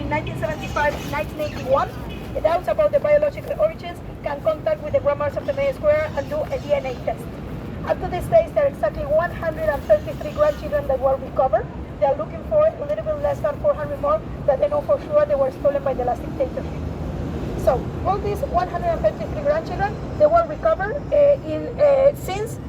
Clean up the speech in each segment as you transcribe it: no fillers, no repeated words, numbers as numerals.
between 1975 and 1981. The doubts about the biological origins can contact with the grandmothers of the May Square and do a DNA test. Up to this day, there are exactly 133 grandchildren that were recovered. They are looking for a little bit less than 400 more that they know for sure they were stolen by the last dictatorship. So all these 153 grandchildren, they were recovered since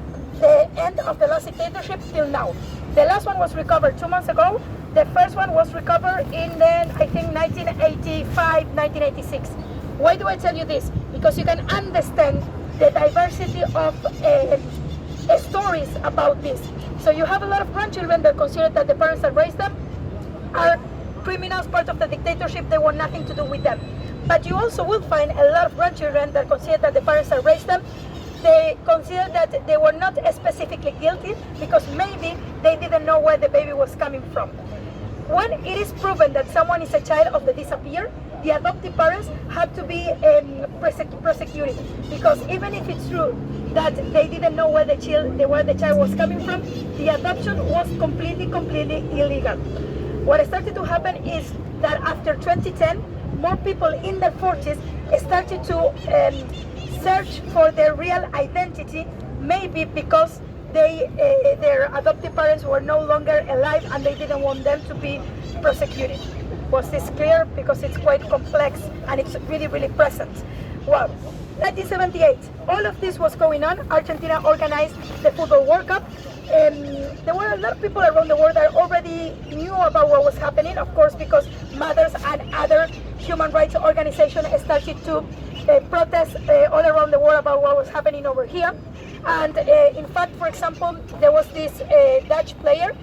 the end of the last dictatorship till now. The last one was recovered 2 months ago. The first one was recovered in, I think, 1985, 1986. Why do I tell you this? Because you can understand the diversity of stories about this. So you have a lot of grandchildren that consider that the parents that raised them are criminals, part of the dictatorship, they want nothing to do with them. But you also will find a lot of grandchildren that consider that the parents that raised them, they consider that they were not specifically guilty because maybe they didn't know where the baby was coming from. When it is proven that someone is a child of the disappeared, the adoptive parents have to be prosecuted, because even if it's true that they didn't know where the child was coming from, the adoption was completely illegal. What started to happen is that after 2010, more people in their 40s started to search for their real identity, maybe because their adoptive parents were no longer alive and they didn't want them to be prosecuted. Was this clear? Because it's quite complex and it's really present. Well, 1978, all of this was going on. Argentina organized the Football World Cup. There were a lot of people around the world that already knew about what was happening, of course, because mothers and other human rights organizations started to protest all around the world about what was happening over here. And in fact, for example, there was this Dutch player,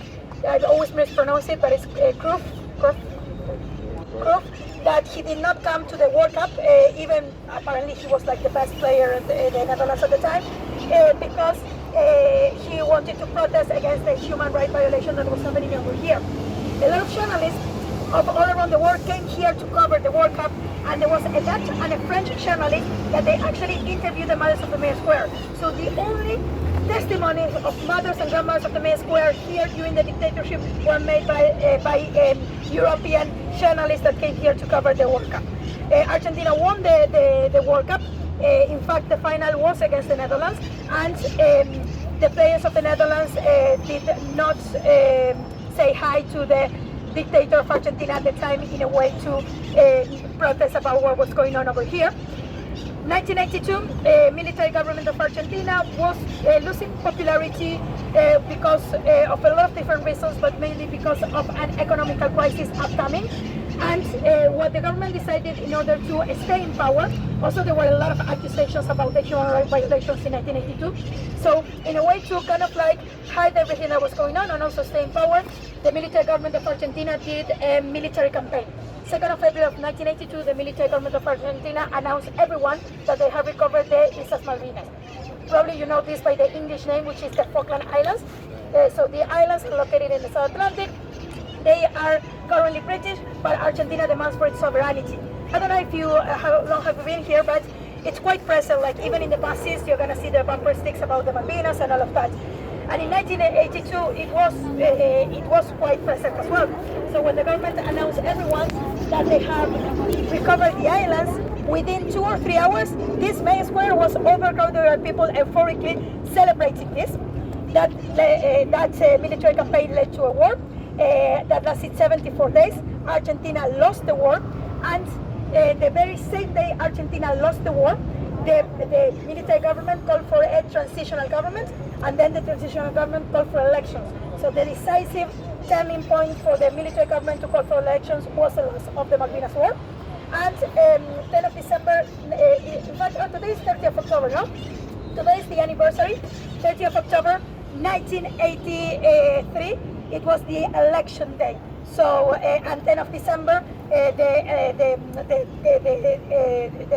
I always mispronounce it, but it's Cruyff, that he did not come to the World Cup, even apparently he was like the best player in the Netherlands at the time, because he wanted to protest against the human rights violation that was happening over here. A lot of journalists of all around the world came here to cover the World Cup, and there was a Dutch and a French journalist that they actually interviewed the mothers of the May Square. So the only testimonies of mothers and grandmothers of the May Square here during the dictatorship were made by European journalists that came here to cover the World Cup. Argentina won the World Cup. In fact, the final was against the Netherlands, and the players of the Netherlands did not say hi to the dictator of Argentina at the time in a way to protest about what was going on over here. 1992, the military government of Argentina was losing popularity because of a lot of different reasons, but mainly because of an economical crisis upcoming. And what the government decided in order to stay in power, also there were a lot of accusations about the human rights violations in 1982. So in a way to kind of like hide everything that was going on and also stay in power, the military government of Argentina did a military campaign. 2nd of April of 1982, the military government of Argentina announced everyone that they have recovered the Islas Malvinas. Probably you know this by the English name, which is the Falkland Islands. So the islands are located in the South Atlantic. They are currently British, but Argentina demands for its sovereignty. I don't know if you, how long have you been here, but it's quite present, like even in the buses, you're gonna see the bumper sticks about the Malvinas and all of that. And in 1982, it was quite present as well. So when the government announced everyone that they have recovered the islands, within 2 or 3 hours, this May Square was overcrowded with people euphorically celebrating this. That military campaign led to a war that lasted 74 days. Argentina lost the war, and the very same day Argentina lost the war, the military government called for a transitional government, and then the transitional government called for elections. So the decisive turning point for the military government to call for elections was the loss of the Malvinas War. And 10 of December, in fact, today is 30th of October, no? Today is the anniversary, 30th of October 1983, it was the election day. So, and 10 of December, there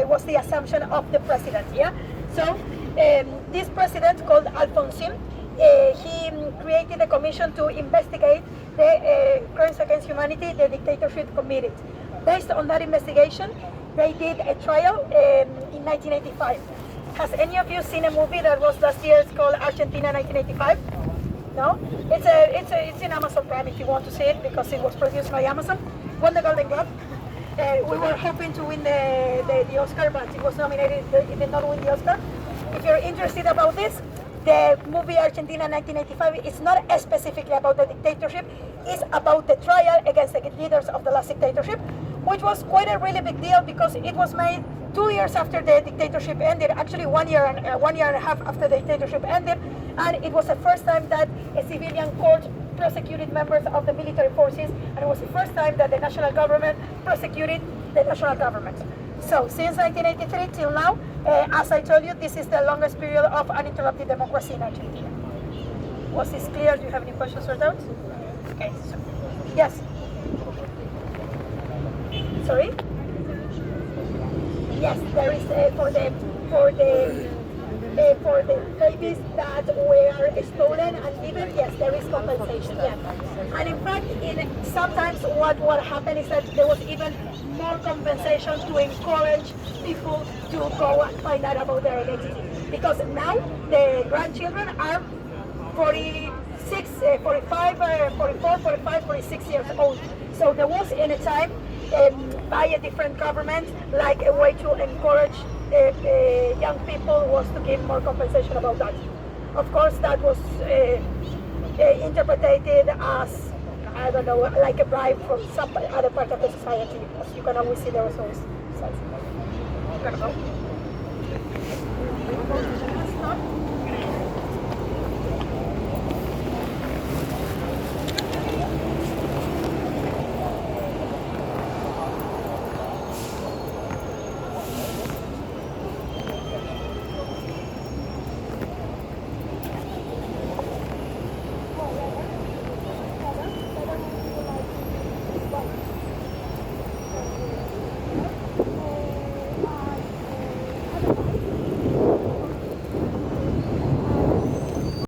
was the assumption of the president, yeah? So, this president called Alfonsín, he created a commission to investigate the crimes against humanity the dictatorship committed. Based on that investigation, they did a trial in 1985. Has any of you seen a movie that was last year called Argentina 1985? No? It's in Amazon Prime if you want to see it, because it was produced by Amazon. Won the Golden Globe. We were hoping to win the Oscar, but it was nominated. It did not win the Oscar. If you're interested about this, the movie Argentina 1985 is not specifically about the dictatorship. It's about the trial against the leaders of the last dictatorship, which was quite a really big deal because it was made 2 years after the dictatorship ended, actually 1 year and a half after the dictatorship ended, and it was the first time that a civilian court prosecuted members of the military forces, and it was the first time that the national government prosecuted the national government. So since 1983 till now, as I told you, this is the longest period of uninterrupted democracy in Argentina. Was this clear? Do you have any questions or doubts? Okay, so, yes. Sorry? Yes, there is for the babies that were stolen and given, yes, there is compensation. Yeah. And in fact, sometimes what happened is that there was even more compensation to encourage people to go and find out about their identity. Because now the grandchildren are 46, 45, 44, 45, 46 years old. So there was in a time by a different government, like a way to encourage young people was to give more compensation about that. Of course, that was interpreted as, I don't know, like a bribe from some other part of the society. As you can always see, there was always sides.